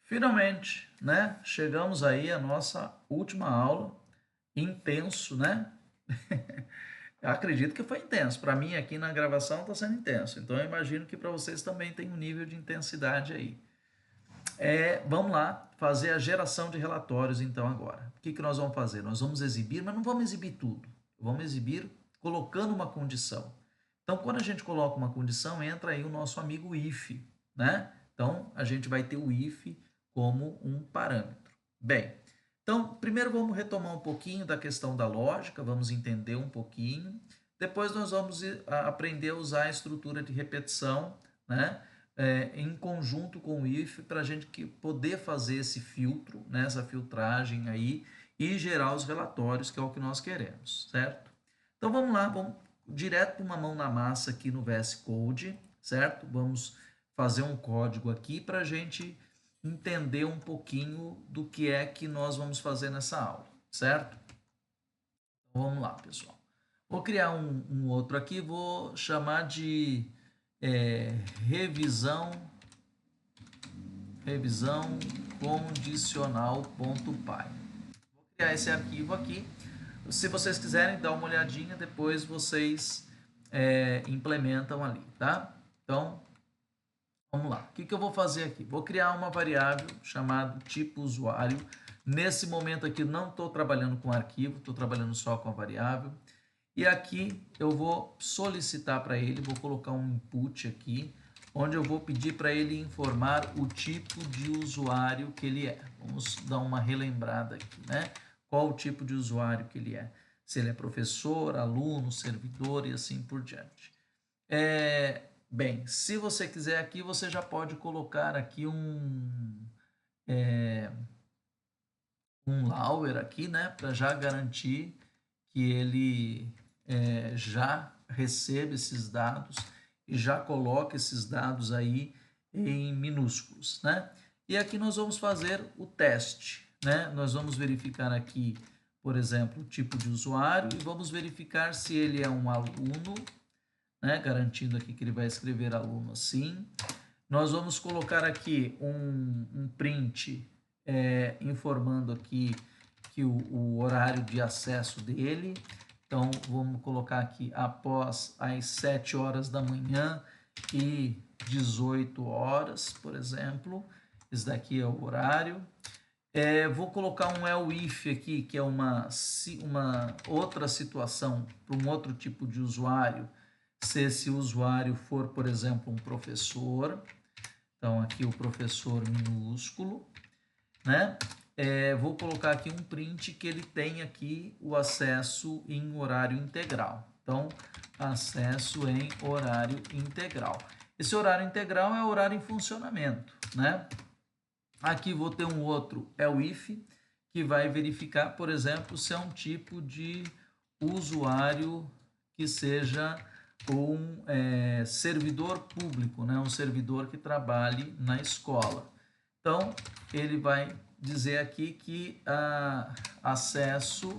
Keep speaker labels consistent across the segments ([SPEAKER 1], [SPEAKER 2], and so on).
[SPEAKER 1] Finalmente, né? Chegamos aí à nossa última aula. Intenso, né? Eu acredito que foi intenso. Para mim, aqui na gravação, está sendo intenso. Então, eu imagino que para vocês também tem um nível de intensidade aí. Vamos lá, fazer a geração de relatórios, então, agora. O que, que nós vamos fazer? Nós vamos exibir, mas não vamos exibir tudo. Vamos exibir colocando uma condição. Então, quando a gente coloca uma condição, entra aí o nosso amigo if, né? Então, a gente vai ter o if como um parâmetro. Bem, então, primeiro vamos retomar um pouquinho da questão da lógica, vamos entender um pouquinho. Depois nós vamos aprender a usar a estrutura de repetição, né? Em conjunto com o if, para a gente poder fazer esse filtro, né? Essa filtragem aí e gerar os relatórios, que é o que nós queremos, certo? Então vamos lá, vamos direto para uma mão na massa aqui no VS Code, certo? Vamos fazer um código aqui para a gente entender um pouquinho do que é que nós vamos fazer nessa aula, certo? Então vamos lá, pessoal. Vou criar um outro aqui, vou chamar de revisão condicional.py. Vou criar esse arquivo aqui. Se vocês quiserem dar uma olhadinha, depois vocês implementam ali, tá? Então, vamos lá. O que eu vou fazer aqui? Vou criar uma variável chamada tipo usuário. Nesse momento aqui não estou trabalhando com arquivo, estou trabalhando só com a variável. E aqui eu vou solicitar para ele, vou colocar um input aqui, onde eu vou pedir para ele informar o tipo de usuário que ele é. Vamos dar uma relembrada aqui, né? Qual o tipo de usuário que ele é. Se ele é professor, aluno, servidor e assim por diante. Bem, se você quiser aqui, você já pode colocar aqui um Lauer aqui, né? Para já garantir que ele já recebe esses dados e já coloca esses dados aí em minúsculos, né? E aqui nós vamos fazer o teste, né? Nós vamos verificar aqui, por exemplo, o tipo de usuário e vamos verificar se ele é um aluno, né? Garantindo aqui que ele vai escrever aluno assim. Nós vamos colocar aqui um print informando aqui que o horário de acesso dele. Então, vamos colocar aqui após as 7 horas da manhã e 18 horas, por exemplo. Esse daqui é o horário. Vou colocar um else aqui, que é uma outra situação para um outro tipo de usuário. Se esse usuário for, por exemplo, um professor. Então, aqui o professor minúsculo, né? Vou colocar aqui um print que ele tem aqui o acesso em horário integral. Então, acesso em horário integral. Esse horário integral é o horário em funcionamento, né? Aqui vou ter um outro if que vai verificar, por exemplo, se é um tipo de usuário que seja um servidor público, né? Um servidor que trabalhe na escola. Então, ele vai dizer aqui que acesso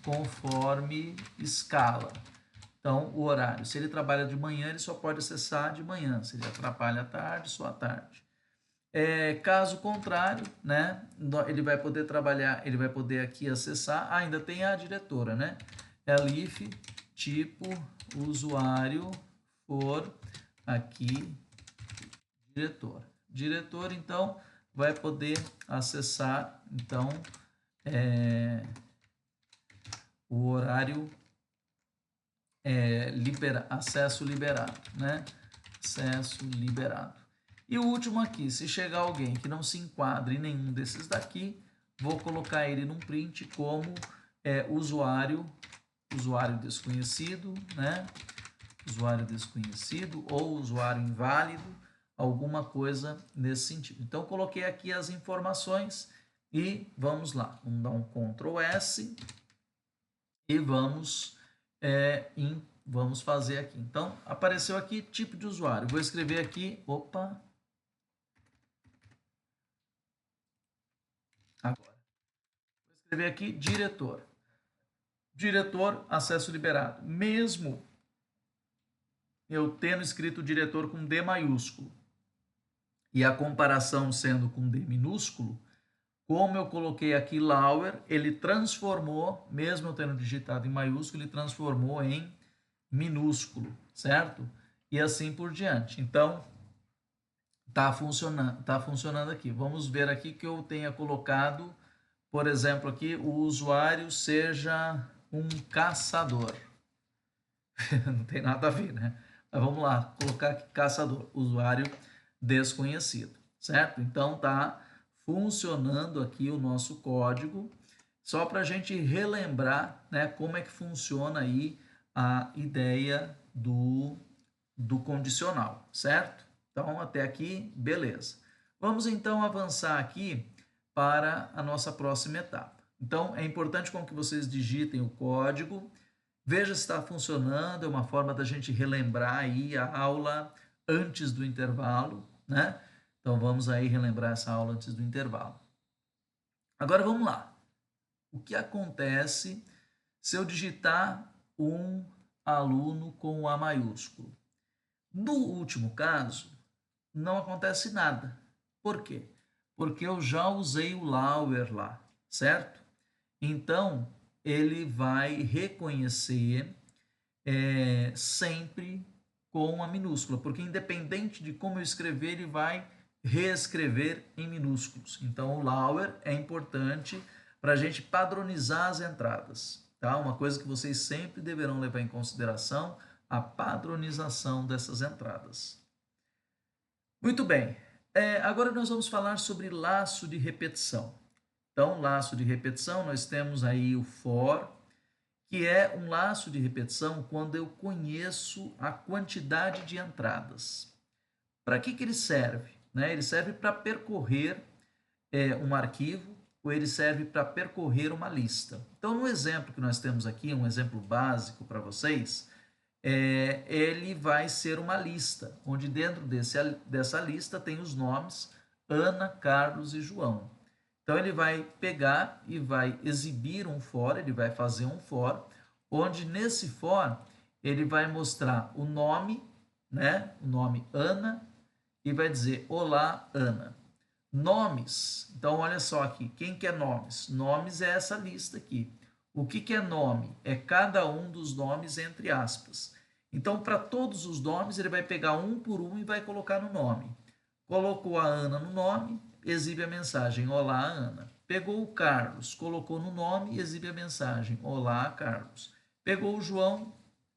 [SPEAKER 1] conforme escala. Então, o horário. Se ele trabalha de manhã, ele só pode acessar de manhã. Se ele trabalha à tarde, só à tarde. Caso contrário, né, ele vai poder trabalhar, ele vai poder aqui acessar, ainda tem a diretora, né, elif tipo usuário for aqui diretor, então vai poder acessar então o horário acesso liberado, né, acesso liberado. E o último aqui, se chegar alguém que não se enquadre em nenhum desses daqui, vou colocar ele num print como usuário desconhecido, né? Usuário desconhecido ou usuário inválido, alguma coisa nesse sentido. Então, coloquei aqui as informações e vamos lá. Vamos dar um Ctrl S e vamos fazer aqui. Então, apareceu aqui tipo de usuário. Vou escrever aqui, agora. Vou escrever aqui diretor. Diretor, acesso liberado. Mesmo eu tendo escrito diretor com D maiúsculo, e a comparação sendo com D minúsculo, como eu coloquei aqui Lauer, ele transformou, mesmo eu tendo digitado em maiúsculo, ele transformou em minúsculo, certo? E assim por diante. Então, tá funcionando aqui. Vamos ver aqui que eu tenha colocado, por exemplo, aqui o usuário seja um caçador. Não tem nada a ver, né? Mas vamos lá, colocar aqui caçador, usuário desconhecido, certo? Então tá funcionando aqui o nosso código, só para a gente relembrar, né, como é que funciona aí a ideia do condicional, certo? Então até aqui, beleza. Vamos então avançar aqui para a nossa próxima etapa. Então é importante com que vocês digitem o código. Veja se está funcionando, é uma forma da gente relembrar aí a aula antes do intervalo, né? Então vamos aí relembrar essa aula antes do intervalo. Agora vamos lá. O que acontece se eu digitar um aluno com A maiúsculo? No último caso, não acontece nada. Por quê? Porque eu já usei o Lauer lá, certo? Então, ele vai reconhecer sempre com a minúscula, porque independente de como eu escrever, ele vai reescrever em minúsculos. Então, o Lauer é importante para a gente padronizar as entradas. Tá? Uma coisa que vocês sempre deverão levar em consideração, a padronização dessas entradas. Muito bem, agora nós vamos falar sobre laço de repetição. Então, laço de repetição, nós temos aí o for, que é um laço de repetição quando eu conheço a quantidade de entradas. Para que ele serve? Né? Ele serve para percorrer um arquivo ou ele serve para percorrer uma lista. Então, no exemplo que nós temos aqui, um exemplo básico para vocês, ele vai ser uma lista, onde dentro dessa lista tem os nomes Ana, Carlos e João. Então ele vai pegar e vai exibir um for, ele vai fazer um for, onde nesse for ele vai mostrar o nome, né? O nome Ana, e vai dizer olá, Ana. Nomes. Então olha só aqui, quem que é nomes? Nomes é essa lista aqui. O que é nome? É cada um dos nomes entre aspas. Então, para todos os nomes, ele vai pegar um por um e vai colocar no nome. Colocou a Ana no nome, exibe a mensagem: Olá, Ana. Pegou o Carlos, colocou no nome e exibe a mensagem: Olá, Carlos. Pegou o João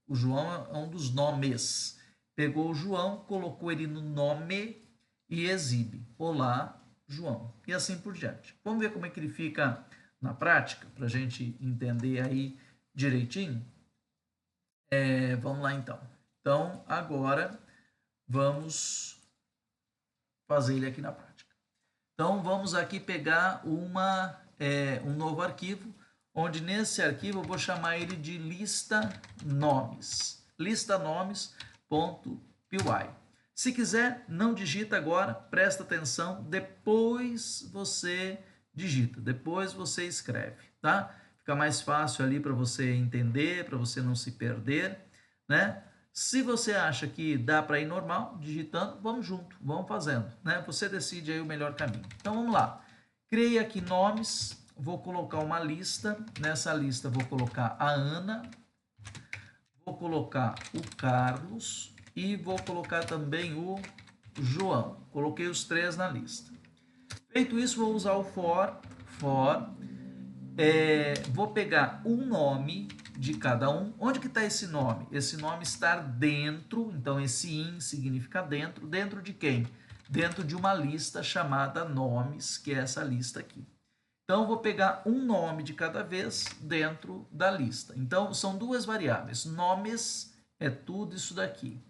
[SPEAKER 1] é um dos nomes. Pegou o João, colocou ele no nome e exibe: Olá, João. E assim por diante. Vamos ver como é que ele fica na prática, para a gente entender aí direitinho? Vamos lá então. Então, agora vamos fazer ele aqui na prática. Então, vamos aqui pegar um novo arquivo, onde nesse arquivo eu vou chamar ele de lista nomes. Lista nomes.py. Se quiser, não digita agora, presta atenção, depois você digita, depois você escreve, tá? Fica mais fácil ali para você entender, para você não se perder, né? Se você acha que dá para ir normal, digitando, vamos junto, vamos fazendo, né? Você decide aí o melhor caminho. Então vamos lá. Criei aqui nomes, vou colocar uma lista, nessa lista vou colocar a Ana, vou colocar o Carlos e vou colocar também o João. Coloquei os três na lista. Feito isso, vou usar o for, vou pegar um nome de cada um. Onde que está esse nome? Esse nome está dentro, então esse in significa dentro. Dentro de quem? Dentro de uma lista chamada nomes, que é essa lista aqui. Então, vou pegar um nome de cada vez dentro da lista. Então, são duas variáveis. Nomes é tudo isso daqui.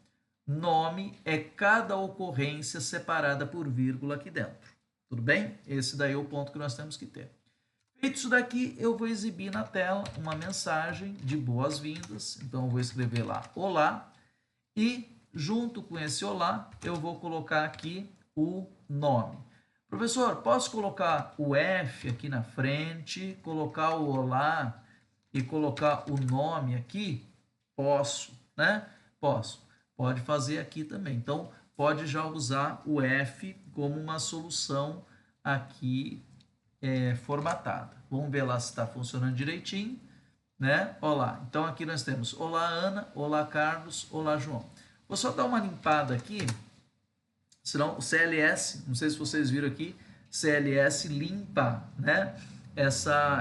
[SPEAKER 1] Nome é cada ocorrência separada por vírgula aqui dentro. Tudo bem? Esse daí é o ponto que nós temos que ter. Feito isso daqui, eu vou exibir na tela uma mensagem de boas-vindas. Então, eu vou escrever lá, olá. E, junto com esse olá, eu vou colocar aqui o nome. Professor, posso colocar o F aqui na frente, colocar o olá e colocar o nome aqui? Posso, né? Posso. Pode fazer aqui também. Então, pode já usar o F como uma solução aqui formatada. Vamos ver lá se está funcionando direitinho, né? Olha lá, então aqui nós temos olá Ana, olá Carlos, olá João. Vou só dar uma limpada aqui, senão o CLS, não sei se vocês viram aqui, CLS limpa, né?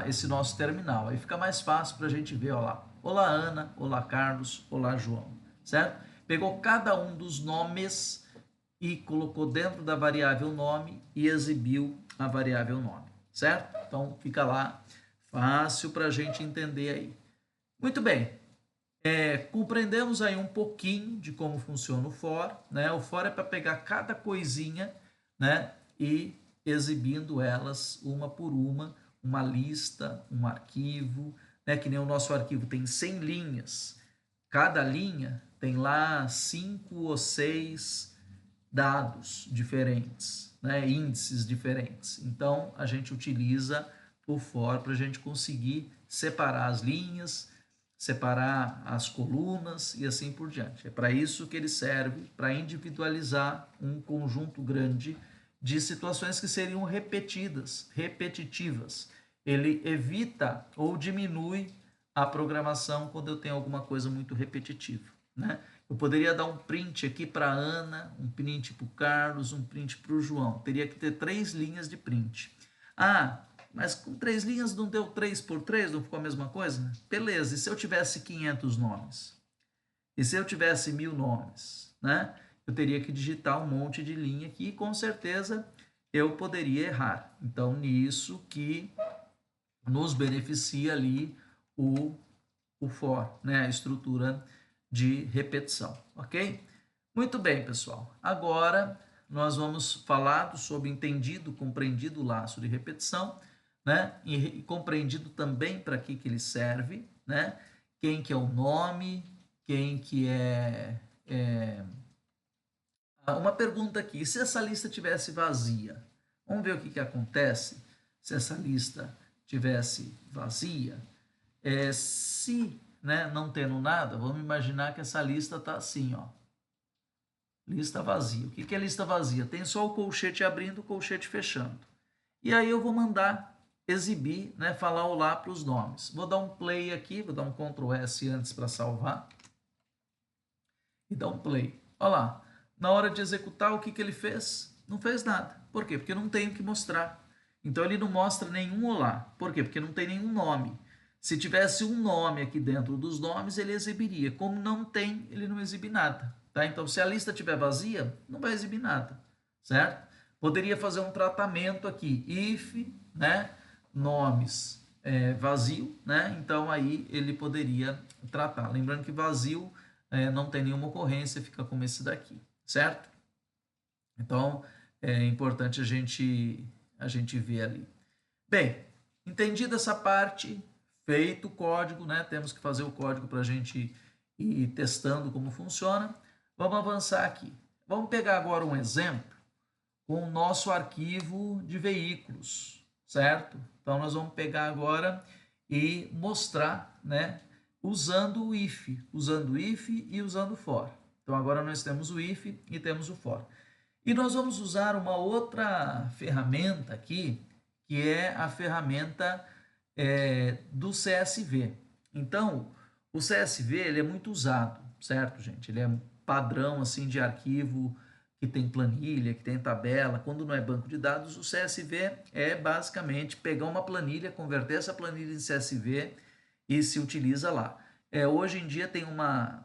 [SPEAKER 1] Esse nosso terminal. Aí fica mais fácil para a gente ver, olha lá. Olá Ana, olá Carlos, olá João, certo? Pegou cada um dos nomes e colocou dentro da variável nome e exibiu a variável nome, certo? Então fica lá fácil para a gente entender aí. Muito bem, compreendemos aí um pouquinho de como funciona o for, né? O for é para pegar cada coisinha, né? E exibindo elas uma por uma lista, um arquivo, né? Que nem o nosso arquivo tem 100 linhas, cada linha tem lá 5 ou 6 dados diferentes, né? Índices diferentes. Então a gente utiliza o for para a gente conseguir separar as linhas, separar as colunas e assim por diante. É para isso que ele serve, para individualizar um conjunto grande de situações que seriam repetitivas. Ele evita ou diminui a programação quando eu tenho alguma coisa muito repetitiva, né? Eu poderia dar um print aqui para a Ana, um print para o Carlos, um print para o João. Teria que ter 3 linhas de print. Ah, mas com 3 linhas não deu 3 por 3, não ficou a mesma coisa? Beleza, e se eu tivesse 500 nomes? E se eu tivesse 1000 nomes? Né? Eu teria que digitar um monte de linha aqui e com certeza eu poderia errar. Então, nisso que nos beneficia ali o for, né? A estrutura de repetição, ok? Muito bem, pessoal. Agora nós vamos falar sobre entendido, compreendido o laço de repetição, né? E compreendido também para que ele serve, né? Quem que é o nome, quem que uma pergunta aqui, e se essa lista tivesse vazia? Vamos ver o que, que acontece se essa lista tivesse vazia. Se, né, não tendo nada, vamos imaginar que essa lista está assim, ó. Lista vazia. O que, que é lista vazia? Tem só o colchete abrindo, o colchete fechando. E aí eu vou mandar exibir, né, falar olá para os nomes. Vou dar um play aqui, vou dar um Ctrl S antes para salvar. E dar um play. Olha lá. Na hora de executar, o que, que ele fez? Não fez nada. Por quê? Porque não tem o que mostrar. Então ele não mostra nenhum olá. Por quê? Porque não tem nenhum nome. Se tivesse um nome aqui dentro dos nomes, ele exibiria. Como não tem, ele não exibe nada. Tá? Então, se a lista estiver vazia, não vai exibir nada. Certo? Poderia fazer um tratamento aqui. If, né? Nomes vazio, né? Então aí ele poderia tratar. Lembrando que vazio não tem nenhuma ocorrência, fica como esse daqui, certo? Então, é importante a gente ver ali. Bem, entendida essa parte, feito o código, né? Temos que fazer o código para a gente ir testando como funciona. Vamos avançar aqui. Vamos pegar agora um exemplo com o nosso arquivo de veículos, certo? Então, nós vamos pegar agora e mostrar, né? Usando o if e usando o for. Então, agora nós temos o if e temos o for. E nós vamos usar uma outra ferramenta aqui, que é a ferramenta do CSV. Então, o CSV ele é muito usado, certo, gente? Ele é um padrão assim de arquivo que tem planilha, que tem tabela. Quando não é banco de dados, o CSV é basicamente pegar uma planilha, converter essa planilha em CSV e se utiliza lá. Hoje em dia tem uma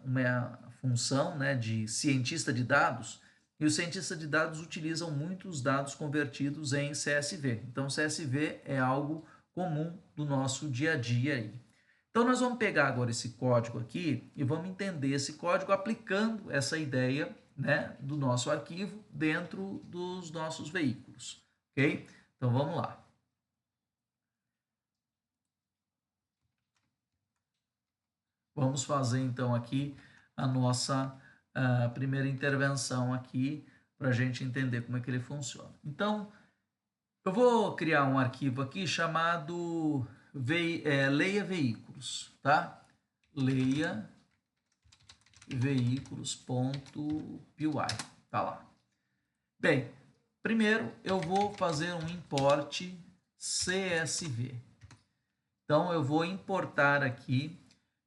[SPEAKER 1] função, né, de cientista de dados, e os cientistas de dados utilizam muitos dados convertidos em CSV. Então, CSV é algo comum do nosso dia a dia aí. Então, nós vamos pegar agora esse código aqui e vamos entender esse código aplicando essa ideia, né, do nosso arquivo dentro dos nossos veículos, ok? Então, vamos lá. Vamos fazer, então, aqui a nossa primeira intervenção aqui para a gente entender como é que ele funciona. Então, eu vou criar um arquivo aqui chamado leia veículos, tá? Leia veículos.py, colocar lá. Bem, primeiro eu vou fazer um import CSV. Então, eu vou importar aqui.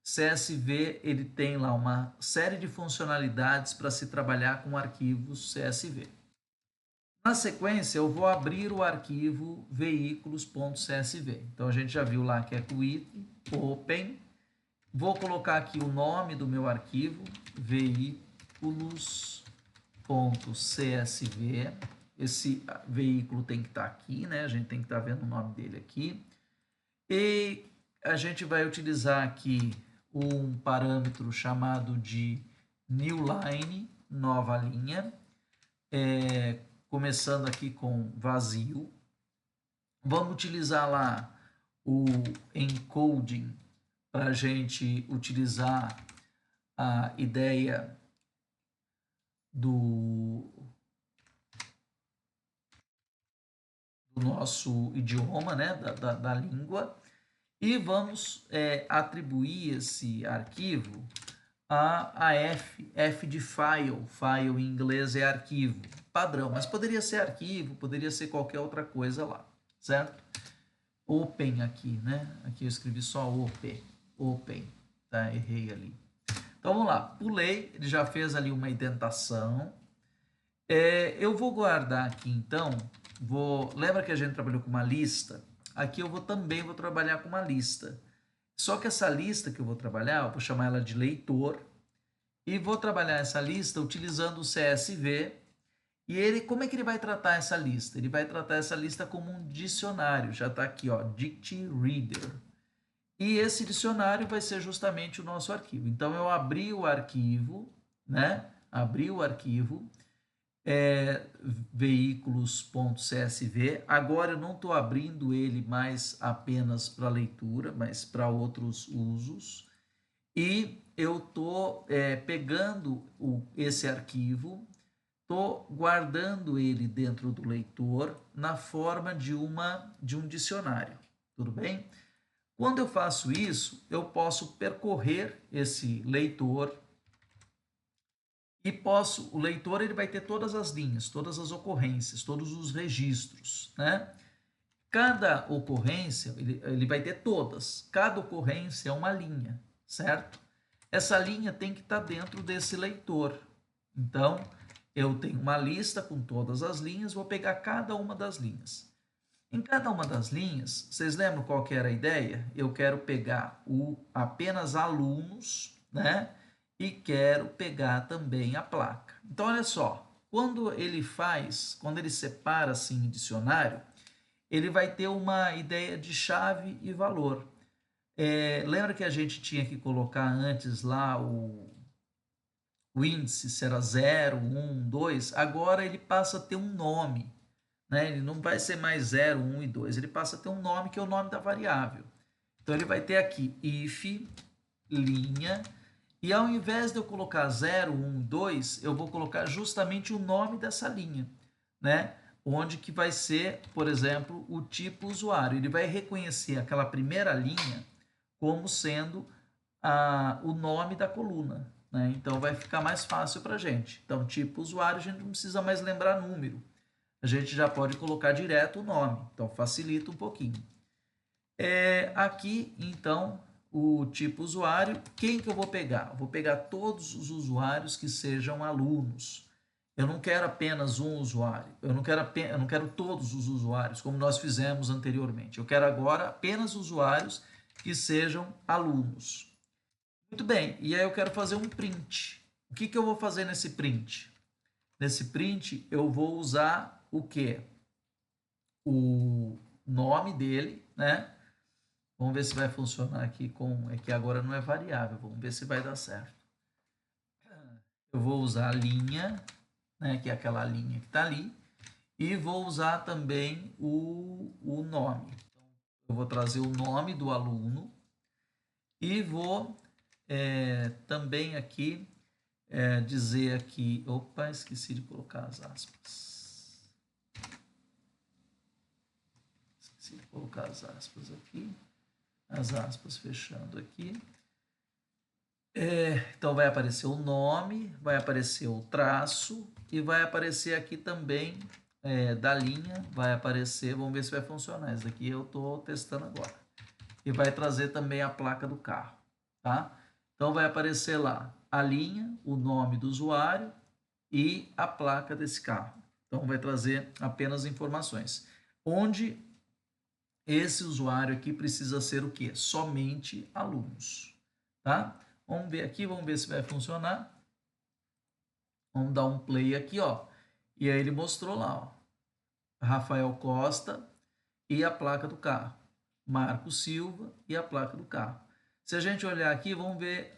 [SPEAKER 1] CSV, ele tem lá uma série de funcionalidades para se trabalhar com arquivos CSV. Na sequência, eu vou abrir o arquivo veículos.csv. Então, a gente já viu lá que é quit, open. Vou colocar aqui o nome do meu arquivo, veículos.csv. Esse veículo tem que estar aqui, né? A gente tem que estar vendo o nome dele aqui. E a gente vai utilizar aqui um parâmetro chamado de newline, nova linha, começando aqui com vazio. Vamos utilizar lá o encoding para a gente utilizar a ideia do nosso idioma, né, da língua. E vamos atribuir esse arquivo a F de file. File em inglês é arquivo, padrão, mas poderia ser arquivo, poderia ser qualquer outra coisa lá, certo? Open aqui, né? Aqui eu escrevi só open, tá? Errei ali. Então vamos lá, pulei, ele já fez ali uma indentação. Eu vou guardar aqui então, lembra que a gente trabalhou com uma lista? Aqui eu também vou trabalhar com uma lista. Só que essa lista que eu vou trabalhar, eu vou chamar ela de leitor, e vou trabalhar essa lista utilizando o CSV. E como é que ele vai tratar essa lista? Ele vai tratar essa lista como um dicionário. Já está aqui, ó, Dict Reader. E esse dicionário vai ser justamente o nosso arquivo. Então, eu abri o arquivo, né? Abri o arquivo, veículos.csv. Agora eu não estou abrindo ele mais apenas para leitura, mas para outros usos. E eu estou pegando esse arquivo, estou guardando ele dentro do leitor na forma de um dicionário. Tudo bem? Quando eu faço isso, eu posso percorrer esse leitor e o leitor ele vai ter todas as linhas, todas as ocorrências, todos os registros, né? Cada ocorrência, ele vai ter todas. Cada ocorrência é uma linha, certo? Essa linha tem que estar dentro desse leitor. Então, eu tenho uma lista com todas as linhas, vou pegar cada uma das linhas. Em cada uma das linhas, vocês lembram qual que era a ideia? Eu quero pegar apenas alunos, né? E quero pegar também a placa. Então, olha só, quando ele separa assim em dicionário, ele vai ter uma ideia de chave e valor. Lembra que a gente tinha que colocar antes lá o índice, se era 0, 1, 2, agora ele passa a ter um nome, né? Ele não vai ser mais 0, 1 e 2, ele passa a ter um nome que é o nome da variável. Então ele vai ter aqui if, linha, e ao invés de eu colocar 0, 1, 2, eu vou colocar justamente o nome dessa linha, né? Onde que vai ser, por exemplo, o tipo usuário. Ele vai reconhecer aquela primeira linha como sendo o nome da coluna, né? Então vai ficar mais fácil para a gente. Então, tipo usuário, a gente não precisa mais lembrar número. A gente já pode colocar direto o nome. Então facilita um pouquinho. Aqui, então, o tipo usuário, quem que eu vou pegar? Eu vou pegar todos os usuários que sejam alunos. Eu não quero apenas um usuário, eu não quero todos os usuários, como nós fizemos anteriormente. Eu quero agora apenas usuários que sejam alunos. Muito bem, e aí eu quero fazer um print. O que eu vou fazer nesse print? Nesse print eu vou usar o quê? O nome dele, né? Vamos ver se vai funcionar aqui é que agora não é variável, vamos ver se vai dar certo. Eu vou usar a linha, né, que é aquela linha que está ali, e vou usar também o nome. Então, eu vou trazer o nome do aluno e vou também aqui dizer aqui, opa, esqueci de colocar as aspas. Esqueci de colocar as aspas aqui, as aspas fechando aqui. Então vai aparecer o nome, vai aparecer o traço e vai aparecer aqui também da linha, vai aparecer, vamos ver se vai funcionar. Esse daqui eu estou testando agora. E vai trazer também a placa do carro, tá? Então vai aparecer lá a linha, o nome do usuário e a placa desse carro. Então vai trazer apenas informações. Onde esse usuário aqui precisa ser o quê? Somente alunos, tá? Vamos ver aqui, vamos ver se vai funcionar. Vamos dar um play aqui, ó. E aí ele mostrou lá, ó. Rafael Costa e a placa do carro. Marco Silva e a placa do carro. Se a gente olhar aqui, vamos ver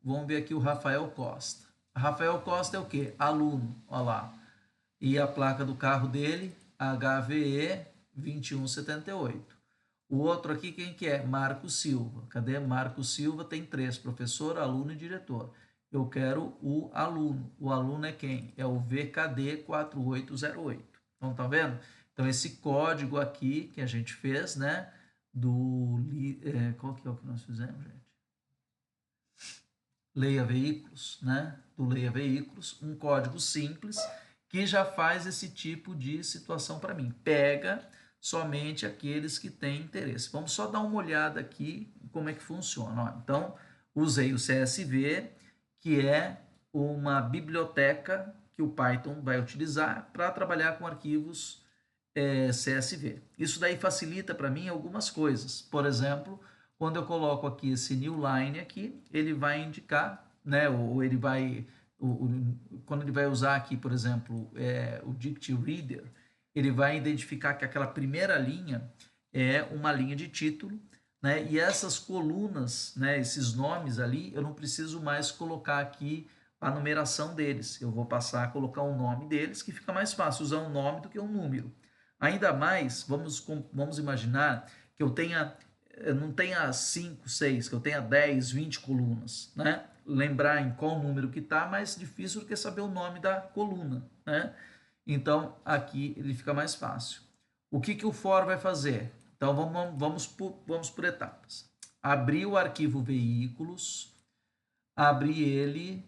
[SPEAKER 1] vamos ver aqui o Rafael Costa. Rafael Costa é o quê? Aluno, olha lá. E a placa do carro dele, HVE 2178. O outro aqui, quem que é? Marco Silva. Cadê? Marco Silva tem 3, professor, aluno e diretor. Eu quero o aluno. O aluno é quem? É o VKD 4808. Então, tá vendo? Então, esse código aqui que a gente fez, né? Qual que é o que nós fizemos, gente? Leia Veículos, né? Do Leia Veículos, um código simples que já faz esse tipo de situação para mim. Pega somente aqueles que têm interesse. Vamos só dar uma olhada aqui em como é que funciona. Ó, então, usei o CSV, que é uma biblioteca que o Python vai utilizar para trabalhar com arquivos CSV. Isso daí facilita para mim algumas coisas. Por exemplo, quando eu coloco aqui esse new line aqui, ele vai indicar, né, ou ele vai, quando ele vai usar aqui, por exemplo, o Dict Reader, ele vai identificar que aquela primeira linha é uma linha de título, né, e essas colunas, né, esses nomes ali, eu não preciso mais colocar aqui a numeração deles. Eu vou passar a colocar o nome deles, que fica mais fácil usar um nome do que um número. Ainda mais, vamos imaginar que eu não tenha 5, 6, que eu tenha 10, 20 colunas, né? Lembrar em qual número que está, mais difícil do que saber o nome da coluna, né? Então, aqui ele fica mais fácil. O que, que o for vai fazer? Então, vamos por etapas. Abrir o arquivo veículos, abri ele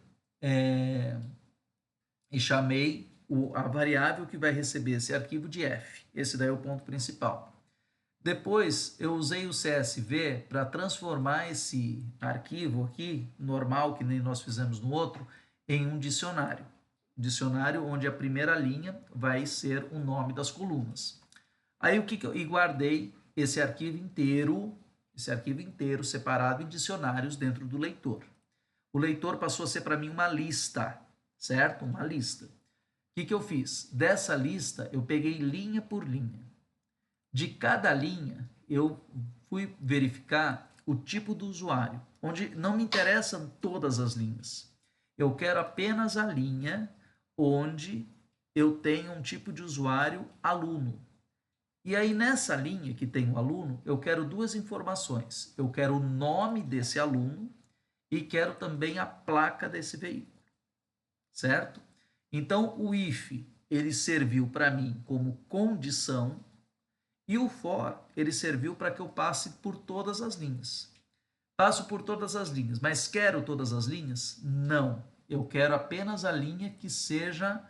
[SPEAKER 1] e chamei a variável que vai receber esse arquivo de f. Esse daí é o ponto principal. Depois eu usei o CSV para transformar esse arquivo aqui, normal, que nem nós fizemos no outro, em um dicionário. Dicionário onde a primeira linha vai ser o nome das colunas. Aí o que eu guardei esse arquivo inteiro separado em dicionários dentro do leitor. O leitor passou a ser para mim uma lista, certo? Uma lista. O que eu fiz? Dessa lista eu peguei linha por linha. De cada linha, eu fui verificar o tipo do usuário, onde não me interessam todas as linhas. Eu quero apenas a linha onde eu tenho um tipo de usuário aluno. E aí, nessa linha que tem o aluno, eu quero duas informações. Eu quero o nome desse aluno e quero também a placa desse veículo, certo? Então, o if, ele serviu para mim como condição e o for, ele serviu para que eu passe por todas as linhas. Passo por todas as linhas, mas quero todas as linhas? Não. Eu quero apenas a linha que seja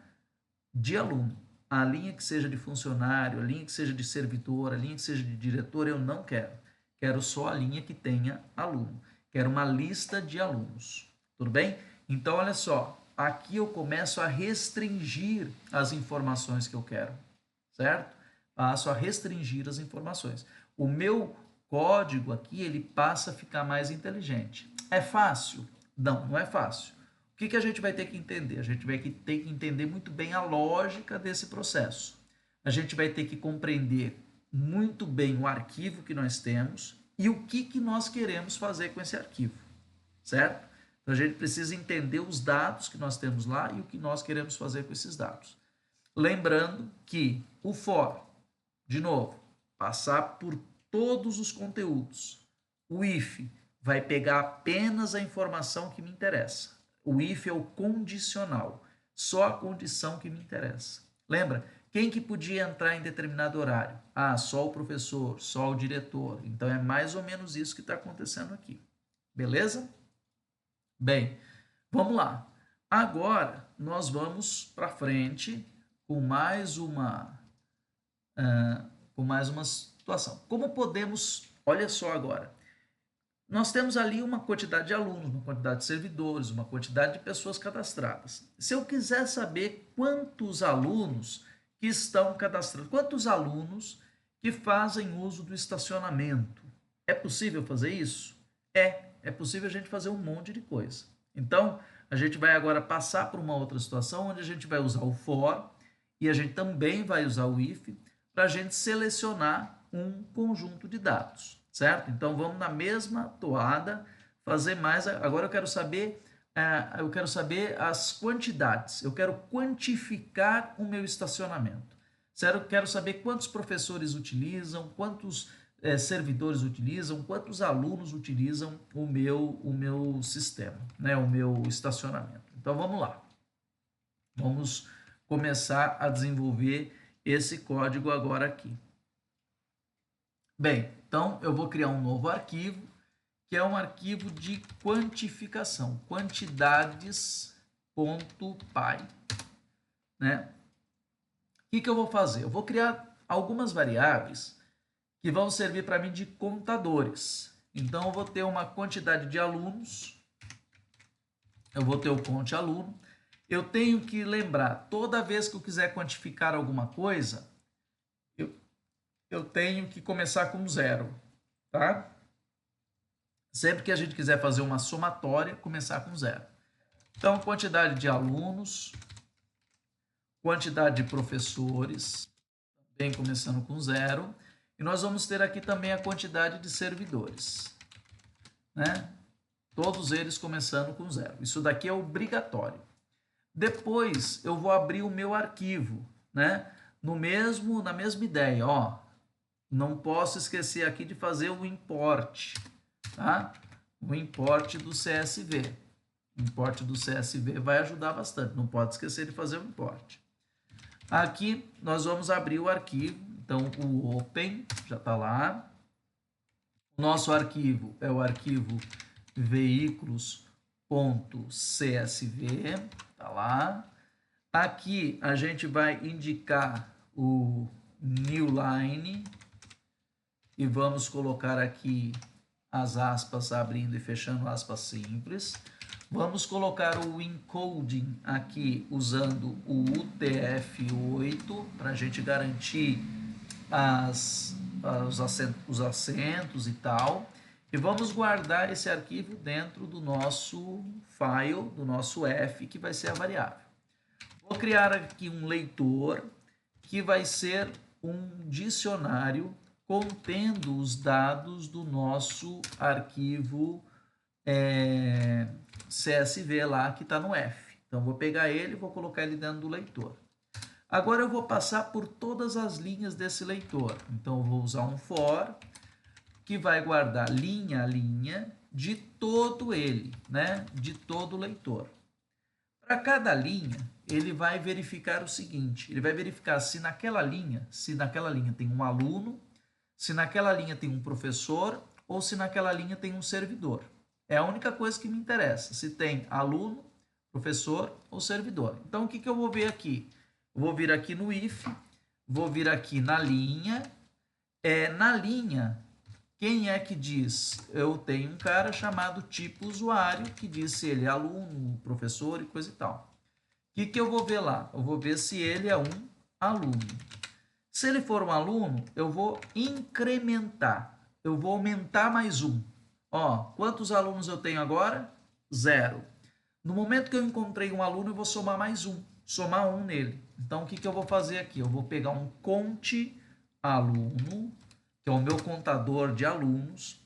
[SPEAKER 1] de aluno. A linha que seja de funcionário, a linha que seja de servidor, a linha que seja de diretor, eu não quero. Quero só a linha que tenha aluno. Quero uma lista de alunos. Tudo bem? Então, olha só. Aqui eu começo a restringir as informações que eu quero. Certo? Passo a restringir as informações. O meu código aqui, ele passa a ficar mais inteligente. É fácil? Não, não é fácil. O que a gente vai ter que entender? A gente vai ter que entender muito bem a lógica desse processo. A gente vai ter que compreender muito bem o arquivo que nós temos e o que nós queremos fazer com esse arquivo, certo? Então a gente precisa entender os dados que nós temos lá e o que nós queremos fazer com esses dados. Lembrando que o for, de novo, passar por todos os conteúdos. O if vai pegar apenas a informação que me interessa. O if é o condicional, só a condição que me interessa. Lembra? Quem que podia entrar em determinado horário? Ah, só o professor, só o diretor. Então é mais ou menos isso que está acontecendo aqui. Beleza? Bem, vamos lá. Agora, nós vamos para frente com mais uma situação. Como podemos, olha só agora, nós temos ali uma quantidade de alunos, uma quantidade de servidores, uma quantidade de pessoas cadastradas. Se eu quiser saber quantos alunos que estão cadastrados, quantos alunos que fazem uso do estacionamento, é possível fazer isso? É possível a gente fazer um monte de coisa. Então, a gente vai agora passar por uma outra situação onde a gente vai usar o for e a gente também vai usar o if para a gente selecionar um conjunto de dados, certo? Então vamos na mesma toada fazer mais. Agora eu quero saber as quantidades. Eu quero quantificar o meu estacionamento. Certo? Eu quero saber quantos professores utilizam, quantos servidores utilizam, quantos alunos utilizam o meu sistema, né? O meu estacionamento. Então vamos lá. Vamos começar a desenvolver esse código agora aqui. Bem, então eu vou criar um novo arquivo, que é um arquivo de quantificação, quantidades.py, né? O que eu vou fazer? Eu vou criar algumas variáveis que vão servir para mim de contadores. Então eu vou ter uma quantidade de alunos, eu vou ter o conte aluno. Eu tenho que lembrar, toda vez que eu quiser quantificar alguma coisa, eu tenho que começar com zero, tá? Sempre que a gente quiser fazer uma somatória, começar com zero. Então, quantidade de alunos, quantidade de professores, também começando com zero. E nós vamos ter aqui também a quantidade de servidores, né? Todos eles começando com zero. Isso daqui é obrigatório. Depois eu vou abrir o meu arquivo, né? Na mesma ideia, ó. Não posso esquecer aqui de fazer o import, tá? O import do CSV. O import do CSV vai ajudar bastante. Não pode esquecer de fazer o import. Aqui nós vamos abrir o arquivo. Então o open já está lá. O nosso arquivo é o arquivo veículos.csv, tá lá. Aqui a gente vai indicar o new line e vamos colocar aqui as aspas abrindo e fechando aspas simples. Vamos colocar o encoding aqui usando o UTF-8 para a gente garantir os acentos e tal. E vamos guardar esse arquivo dentro do nosso file, do nosso F, que vai ser a variável. Vou criar aqui um leitor, que vai ser um dicionário contendo os dados do nosso arquivo CSV lá, que está no F. Então, vou pegar ele e vou colocar ele dentro do leitor. Agora, eu vou passar por todas as linhas desse leitor. Então, eu vou usar um for, que vai guardar linha a linha de todo ele, né? De todo o leitor. Para cada linha, ele vai verificar o seguinte, ele vai verificar se naquela linha tem um aluno, se naquela linha tem um professor ou se naquela linha tem um servidor. É a única coisa que me interessa, se tem aluno, professor ou servidor. Então, o que eu vou ver aqui? Eu vou vir aqui no if, vou vir aqui na linha. Na linha, quem é que diz? Eu tenho um cara chamado tipo usuário, que diz se ele é aluno, professor e coisa e tal. O que eu vou ver lá? Eu vou ver se ele é um aluno. Se ele for um aluno, eu vou incrementar. Eu vou aumentar mais um. Ó, quantos alunos eu tenho agora? 0. No momento que eu encontrei um aluno, eu vou somar mais um. Somar um nele. Então, o que eu vou fazer aqui? Eu vou pegar um conte aluno, que é o meu contador de alunos,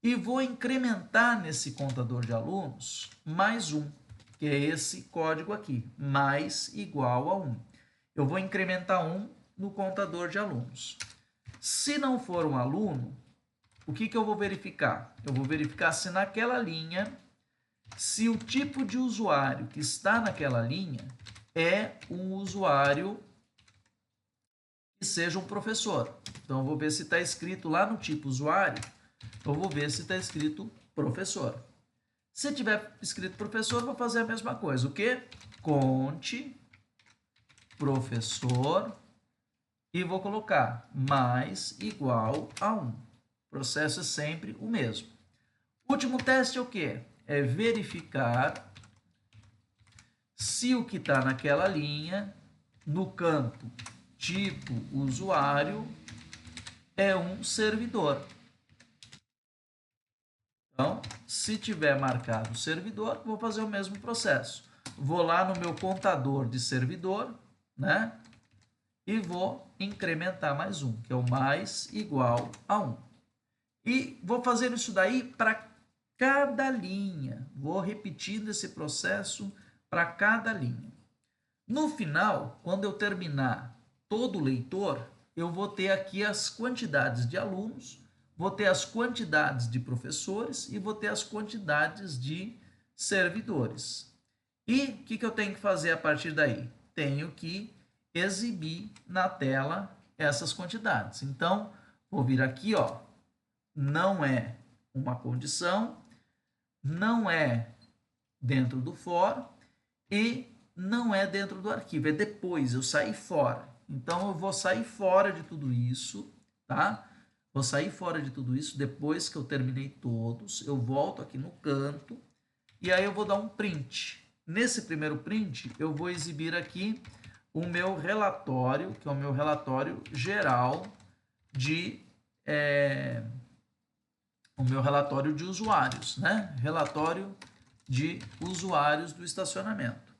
[SPEAKER 1] e vou incrementar nesse contador de alunos mais um, que é esse código aqui, mais igual a 1. Eu vou incrementar 1 no contador de alunos. Se não for um aluno, o que eu vou verificar? Eu vou verificar se naquela linha, se o tipo de usuário que está naquela linha é um usuário que seja um professor. Então, eu vou ver se está escrito lá no tipo usuário, eu vou ver se está escrito professor. Se tiver escrito professor, vou fazer a mesma coisa. O quê? Conte professor e vou colocar mais igual a 1. O processo é sempre o mesmo. Último teste é o quê? É verificar se o que está naquela linha, no campo tipo usuário, é um servidor. Então, se tiver marcado servidor, vou fazer o mesmo processo. Vou lá no meu contador de servidor, né? E vou incrementar mais um, que é o mais igual a 1. E vou fazer isso daí para cada linha. Vou repetindo esse processo para cada linha. No final, quando eu terminar todo o leitor, eu vou ter aqui as quantidades de alunos, vou ter as quantidades de professores e vou ter as quantidades de servidores. E o que eu tenho que fazer a partir daí? Tenho que exibir na tela essas quantidades. Então, vou vir aqui, ó, não é uma condição, não é dentro do for e não é dentro do arquivo, é depois, eu saí fora. Então, eu vou sair fora de tudo isso, tá? Vou sair fora de tudo isso depois que eu terminei todos, eu volto aqui no canto e aí eu vou dar um print. Nesse primeiro print, eu vou exibir aqui o meu relatório, que é o meu relatório geral de... o meu relatório de usuários, né? Relatório de usuários do estacionamento.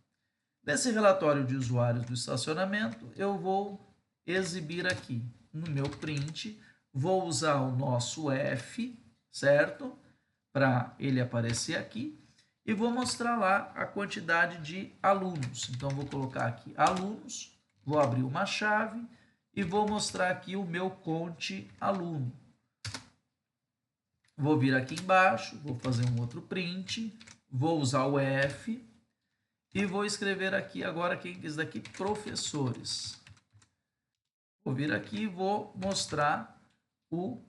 [SPEAKER 1] Nesse relatório de usuários do estacionamento, eu vou exibir aqui no meu print, vou usar o nosso F, certo? Para ele aparecer aqui, e vou mostrar lá a quantidade de alunos. Então, vou colocar aqui alunos, vou abrir uma chave e vou mostrar aqui o meu conte aluno. Vou vir aqui embaixo, vou fazer um outro print, vou usar o F e vou escrever aqui agora, quem quis daqui, professores. Vou vir aqui e vou mostrar o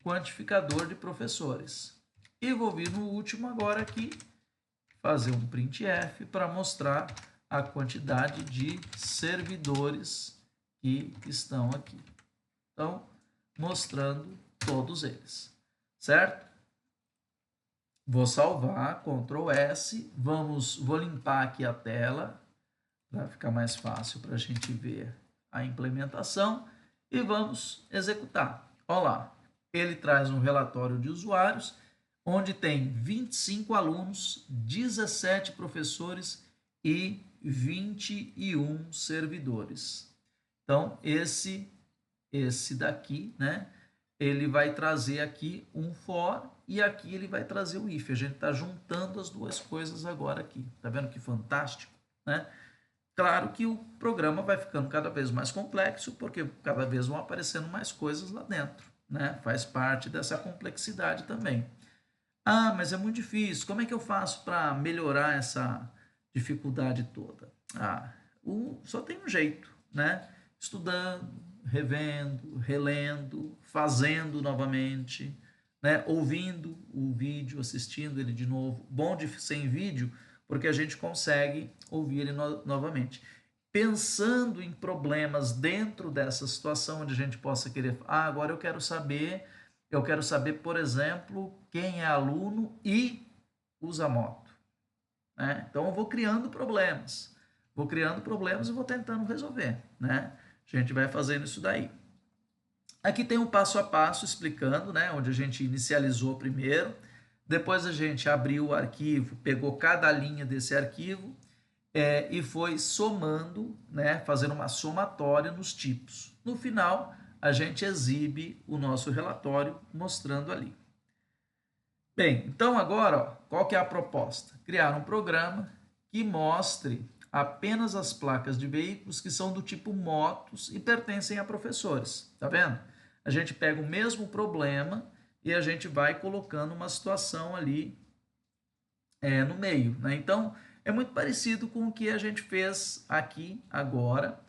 [SPEAKER 1] quantificador de professores. E vou vir no último agora aqui, fazer um printf para mostrar a quantidade de servidores que estão aqui. Então, mostrando todos eles, certo? Vou salvar, Ctrl S, vou limpar aqui a tela, para ficar mais fácil para a gente ver a implementação, e vamos executar. Olha lá, ele traz um relatório de usuários, onde tem 25 alunos, 17 professores e 21 servidores. Então, esse daqui, né? Ele vai trazer aqui um for e aqui ele vai trazer o if. A gente está juntando as duas coisas agora aqui. Tá vendo que fantástico, né? Claro que o programa vai ficando cada vez mais complexo, porque cada vez vão aparecendo mais coisas lá dentro, né? Faz parte dessa complexidade também. Ah, mas é muito difícil. Como é que eu faço para melhorar essa dificuldade toda? Ah, só tem um jeito, né? Estudando, revendo, relendo, fazendo novamente, né? Ouvindo o vídeo, assistindo ele de novo. Bom de ser em vídeo, porque a gente consegue ouvir ele novamente. Pensando em problemas dentro dessa situação, onde a gente possa querer... Ah, agora eu quero saber, por exemplo, quem é aluno e usa moto, né? Então, eu vou criando problemas e vou tentando resolver, né? A gente vai fazendo isso daí. Aqui tem um passo a passo explicando, né? Onde a gente inicializou primeiro, depois a gente abriu o arquivo, pegou cada linha desse arquivo e foi somando, né? Fazendo uma somatória nos tipos. No final, a gente exibe o nosso relatório mostrando ali. Bem, então agora, ó, qual que é a proposta? Criar um programa que mostre apenas as placas de veículos que são do tipo motos e pertencem a professores. Tá vendo? A gente pega o mesmo problema e a gente vai colocando uma situação ali no meio, né? Então, é muito parecido com o que a gente fez aqui agora.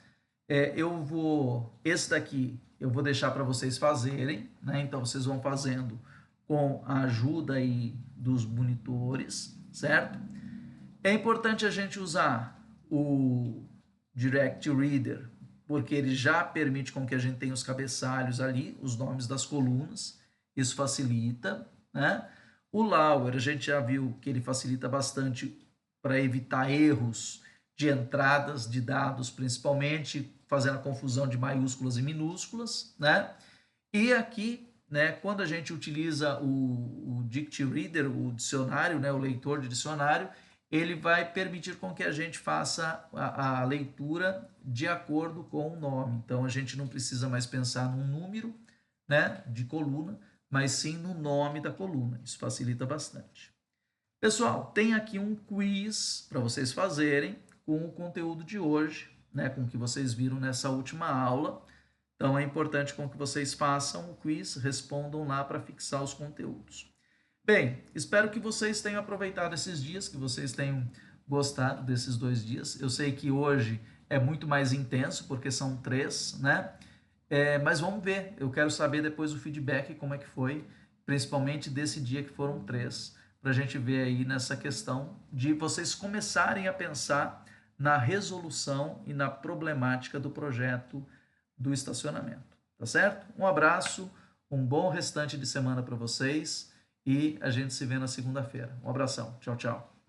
[SPEAKER 1] Esse daqui eu vou deixar para vocês fazerem, né? Então, vocês vão fazendo com a ajuda aí dos monitores, certo? É importante a gente usar o Direct Reader, porque ele já permite com que a gente tenha os cabeçalhos ali, os nomes das colunas, isso facilita, né? O Lower, a gente já viu que ele facilita bastante para evitar erros de entradas de dados, principalmente fazendo a confusão de maiúsculas e minúsculas, né? E aqui, né, quando a gente utiliza o Dict Reader, o dicionário, né, o leitor de dicionário, ele vai permitir com que a gente faça a leitura de acordo com o nome. Então, a gente não precisa mais pensar num número, né, de coluna, mas sim no nome da coluna. Isso facilita bastante. Pessoal, tem aqui um quiz para vocês fazerem com o conteúdo de hoje, né, com o que vocês viram nessa última aula. Então, é importante com que vocês façam o quiz, respondam lá para fixar os conteúdos. Bem, espero que vocês tenham aproveitado esses dias, que vocês tenham gostado desses 2 dias. Eu sei que hoje é muito mais intenso, porque são 3, né? Mas vamos ver, eu quero saber depois o feedback, como é que foi, principalmente desse dia que foram 3, para a gente ver aí nessa questão de vocês começarem a pensar na resolução e na problemática do projeto do estacionamento, tá certo? Um abraço, um bom restante de semana para vocês e a gente se vê na segunda-feira. Um abração, tchau, tchau.